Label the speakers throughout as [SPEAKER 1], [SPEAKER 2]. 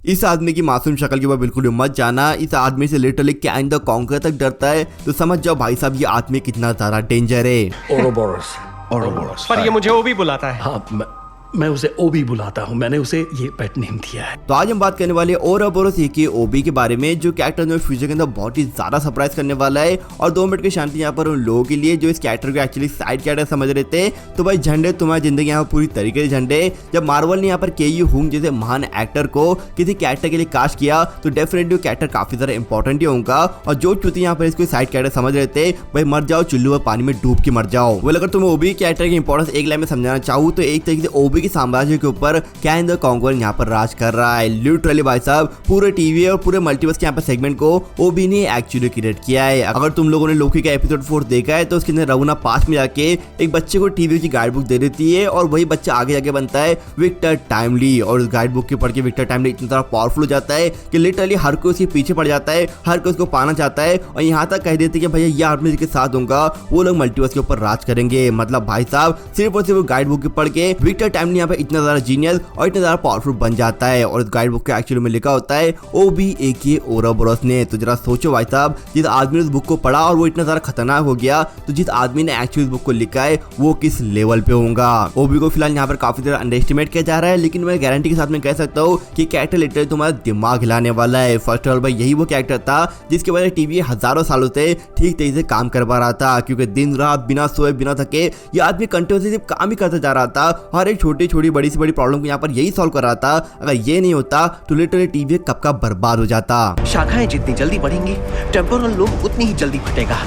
[SPEAKER 1] इस आदमी की मासूम शक्ल के ऊपर बिल्कुल भी मत जाना। इस आदमी से लिटरली कैंग द कॉन्कर तक डरता है, तो समझ जाओ भाई साहब ये आदमी कितना ज्यादा डेंजर है।
[SPEAKER 2] ओरोबोरस
[SPEAKER 3] पर ये मुझे ओबी बुलाता है।
[SPEAKER 2] हाँ, मैं उसे ओबी बुलाता हूँ, मैंने उसे ये पेट नेम दिया है।
[SPEAKER 1] तो आज हम बात करने वाले ओरोबोरस के ओबी के बारे में, जो कैरेक्टर जो फ्यूचर के अंदर बहुत ही ज्यादा सरप्राइज करने वाला है। और 2 मिनट की शांति यहाँ पर उन लोगों के लिए जो इस कैरेक्टर को एक्चुअली साइड कैरेक्टर समझ रहे थे। तो भाई झंडे तुम्हारी जिंदगी यहाँ पूरी तरीके से झंडे। जब मार्वल ने यहाँ पर के.यू. हुंग जैसे महान एक्टर को किसी कैरेक्टर के लिए कास्ट किया, तो डेफिनेटली कैरेक्टर काफी ज्यादा इंपॉर्टेंट ही होगा। और जो चूती यहाँ पर इसको साइड कैरेक्टर समझ रहे थे, भाई मर जाओ चुल्लू और पानी में डूब के मर जाओ। वेल अगर तुम्हें ओबी कैरेक्टर की इंपॉर्टेंस एक लाइन में समझाना चाहूँ, तो एक तरीके से ओबी के साम्राज्य के ऊपर कैंग द कॉन्कर यहाँ पर राज कर रहा है। लिटरली भाई साहब पूरे टीवी और पूरे मल्टीवर्स के यहाँ पर सेगमेंट को ओबी ने एक्चुअली क्रिएट किया है। अगर तुम लोगों ने लोकी का एपिसोड 4 देखा है, तो उसके अंदर रवना पास में जाके एक बच्चे को टीवी की गाइड बुक दे देती है, और वही बच्चा आगे जाके बनता है विक्टर टाइमली। और उस गाइड बुक के पढ़ के विक्टर टाइमली इतना ज्यादा पावरफुल हो जाता है कि लिटरली हर कोई उसके पीछे पड़ जाता है, हर कोई उसको पाना चाहता है। और यहाँ तक कह देते कि भैया ये आदमी जिसके साथ होगा वो लोग मल्टीवर्स के ऊपर राज करेंगे। मतलब भाई साहब सिर्फ और सिर्फ गाइड बुक के पढ़ के विक्टर टाइमली यहाँ पर इतना ज्यादा जीनियस और इतना ज्यादा पावरफुल बन जाता है। और इस गाइड बुक के एक्चुअली में लिखा होता है ओबी ए.के. ओरोबोरस ने। तो जरा सोचो भाई साहब, जिस आदमी ने उस बुक को पढ़ा और वो इतना ज्यादा खतरनाक हो गया, तो जिस आदमी ने एक्चुअली बुक को लिखा है वो किस लेवल पे होगा। ओबी को फिलहाल यहाँ पर काफी ज्यादा अंडर एस्टिमेट किया जा रहा है, लेकिन मैं गारंटी के साथ में कह सकता हूँ कि कैरेक्टर लिटरली तुम्हारा दिमाग हिलाने वाला है। फर्स्ट ऑफ ऑल भाई यही वो कैरेक्टर था जिसके वजह से टीवी हजारों सालों से ठीक तरीके से काम कर पा रहा था, क्योंकि दिन रात बिना सोए बिना थके ये आदमी कंटिन्यूसली सिर्फ काम ही करता जा रहा था। हर एक छोटी छोटी बड़ी से बड़ी प्रॉब्लम को यहाँ पर यही सॉल्व कर रहा था। अगर ये नहीं होता तो लिटरली टीवी कब का बर्बाद हो जाता।
[SPEAKER 4] शाखाएं जितनी जल्दी बढ़ेंगी, टेम्पोरल लोब उतनी ही जल्दी फटेगा।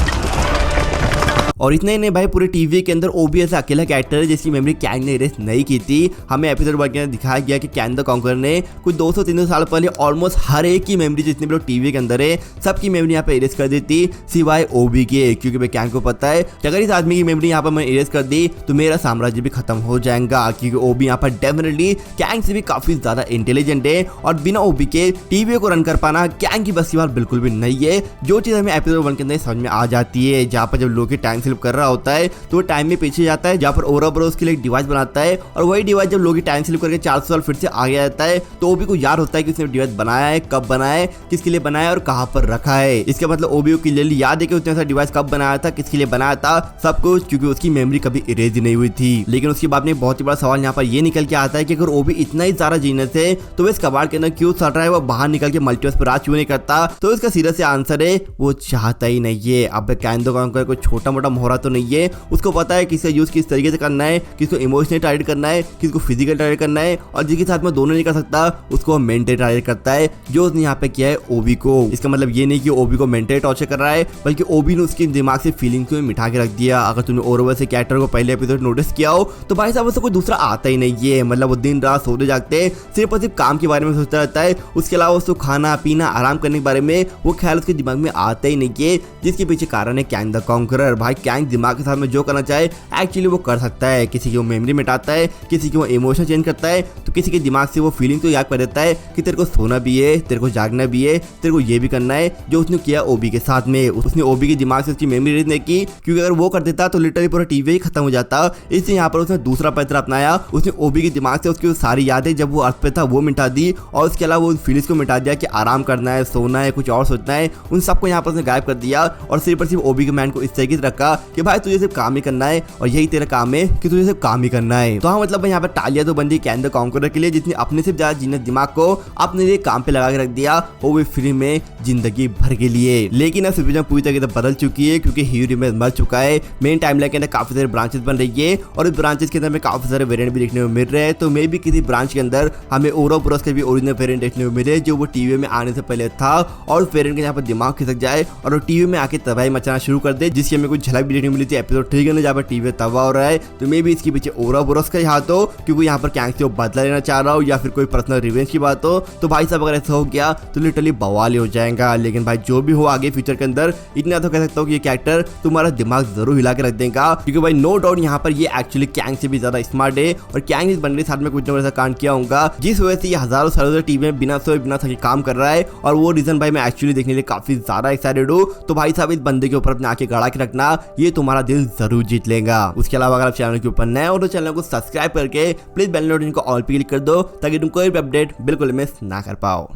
[SPEAKER 1] और इतने ही नहीं भाई, पूरे टीवी के अंदर ओबी ऐसा अकेला कैरेक्टर है जिसकी मेमोरी कैंग ने इरेज नहीं की थी। हमें एपिसोड वगैरह दिखाया गया कि कैंग द कॉन्कर ने कुछ 200-300 साल पहले ऑलमोस्ट हर एक की मेमोरी जितने भी लोग टीवी के अंदर है सबकी मेमोरी यहाँ पे इरेज कर दी थी, सिवाय ओबी के। क्योंकि भाई कैंग को पता है कि अगर इस आदमी की मेमोरी यहाँ पर मैं इरेज कर दी तो मेरा साम्राज्य भी खत्म हो जाएगा। क्योंकि ओबी यहाँ पर डेफिनेटली कैंग से भी काफी ज्यादा इंटेलिजेंट है, और बिना ओबी के टीवी को रन कर पाना कैंग की बस की बात बिल्कुल भी नहीं है। जो चीज हमें एपिसोड 1 के अंदर समझ में आ जाती है, जहाँ पर जब लोकी टाइम स्लिप कर रहा होता है तो वो टाइम में पीछे जाता है, जहाँ पर ओरोबोरस के लिए एक डिवाइस बनाता है, और वही डिवाइस जब लोकी टाइम स्लिप करके 400 साल फिर से आगे जाता है, तो ओबी को याद होता है कि उसने डिवाइस बनाया है, कब बनाया है, किसके लिए बनाया है और कहाँ पर रखा है। इसका मतलब ओबी को क्लियरली याद है कि उसने ऐसा डिवाइस कब बनाया था, किसके लिए बनाया था, सब कुछ, क्योंकि उसकी मेमोरी कभी इरेज ही नहीं हुई थी। लेकिन उसके बाद में बहुत ही बड़ा सवाल यहाँ पर ये निकल के आता है कि अगर ओबी इतना ही ज्यादा जीनियस है तो वो इस कबाड़ के अंदर क्यों सड़ रहा है, वो बाहर निकल के मल्टीवर्स पर राज क्यों नहीं करता। तो इसका सीधा से आंसर है वो चाहता ही नहीं है। अब कैंग द कॉन्कर कोई छोटा मोटा मोहरा तो नहीं है, उसको पता है किसका यूज किस तरीके से करना है, किसको इमोशनली टारगेट करना है, किसको फिजिकल टारगेट करना है, और जिसके साथ में दोनों नहीं कर सकता उसको मेंटली टारगेट करता है, जो उसने यहाँ पे किया है ओबी को। इसका मतलब ये नहीं कि ओबी को मेंटली टॉर्चर कर रहा है, बल्कि ओबी ने उसके दिमाग से फीलिंग्स को मिठा के रख दिया। अगर तुमने ओरोबोरस के कैरेक्टर को पहले एपिसोड नोटिस किया हो तो भाई साहब उसको कोई दूसरा आता ही नहीं है। मतलब वो दिन रात सोते जागते सिर्फ और सिर्फ काम के बारे में सोचता रहता है, उसके अलावा उसको खाना पीना आराम करने के बारे में वो ख्याल उसके दिमाग में आता ही नहीं है, जिसके पीछे कारण है कैंग द कॉन्करर। भाई कैंग दिमाग के साथ में जो करना चाहे एक्चुअली वो कर सकता है। किसी की वो मेमोरी मिटाता है, किसी की वो इमोशन चेंज करता है, तो किसी के दिमाग से वो फीलिंग तो याद कर देता है कि तेरे को सोना भी है, तेरे को जागना भी है, तेरे को ये भी करना है, जो उसने किया ओबी के साथ में। उसने ओबी के दिमाग से उसकी मेमोरी रीड नहीं की, क्योंकि अगर वो कर देता तो लिटरली पूरा टीवी ही खत्म हो जाता। इसलिए यहाँ पर उसने दूसरा पैतरा अपनाया, उसने ओबी के दिमाग से उसकी सारी यादें जब वो अर्थ पे था वो मिटा दी, और उसके अलावा उन फीलिंग्स को मिटा दिया कि आराम करना है, सोना है, कुछ और सोचना है, उन सबको यहाँ पर उसने गायब कर दिया। और सिर्फ और सिर्फ ओबी के मैन को इस तरीके से रखा कि भाई तुझे सिर्फ काम ही करना है, और यही तेरा काम है कि तुझे सिर्फ काम ही करना है। तो हाँ, मतलब यहाँ पर तालियां तो बंदी कैंग द कॉन्करर के लिए, जिसने अपने से ज्यादा जीनियस दिमाग को अपने लिए काम पे लगा के रख दिया, वो भी फ्री में जिंदगी भर के लिए। लेकिन अब सिचुएशन पूरी तरीके से बदल चुकी है, क्योंकि हीरो रिमेज मर चुका है। मेन टाइमलाइन के अंदर काफी सारे ब्रांचेस बन रही है, और इस ब्रांचेस के अंदर में काफी सारे वेरिएंट भी देखने को मिल रहे हैं। तो मे भी किसी ब्रांच के अंदर हमें ओरोबोरस के भी ओरिजिनल वेरिएंट देखने को मिले, जो वो टीवी में आने से पहले था, और उस वेरिएंट के यहाँ पर दिमाग खिसक जाए और वो टीवी में आके तबाही मचाना शुरू कर दे, जिसकी हमें कुछ झलक भी देखने को मिली थी एपिसोड 3 के अंदर, जहाँ पर टीवी तबाह हो रहा है। तो मे भी इसके पीछे ओरोबोरस का हाथ हो, क्योंकि यहाँ पर कैंग से वो बदला लेना चाह रहा हो, या फिर कोई पर्सनल रिवेंज की बात हो। तो भाई साहब अगर ऐसा हो गया तो लिटरली बवाल ही हो जाएगा। लेकिन भाई जो भी हो आगे फ्यूचर के अंदर, इतना तो कह सकता हूँ कि ये कैरेक्टर तुम्हारा दिमाग जरूर हिला के रख देगा, क्योंकि भाई नो डाउट यहाँ पर ये एक्चुअली कैंग से भी ज्यादा स्मार्ट है, और कैंग इस बंदे के साथ में कुछ ना कुछ ऐसा कांड किया होगा जिस वजह से ये हजारों सालों से टीवी में बिना सोए बिना थके काम कर रहा है। और वो रीजन भाई मैं एक्चुअली देखने के लिए काफी ज्यादा एक्साइटेड हूँ। तो भाई साहब इस बंदे के ऊपर अपने आंखें गड़ा के रखना, ये तुम्हारा दिल जरूर जीत लेगा। उसके अलावा अगर आप चैनल के ऊपर नए हो तो चैनल को सब्सक्राइब करके प्लीज बेल नोटिफिकेशन को ऑल पे क्लिक कर दो ताकि तुम कोई भी अपडेट बिल्कुल मिस ना कर पाओ।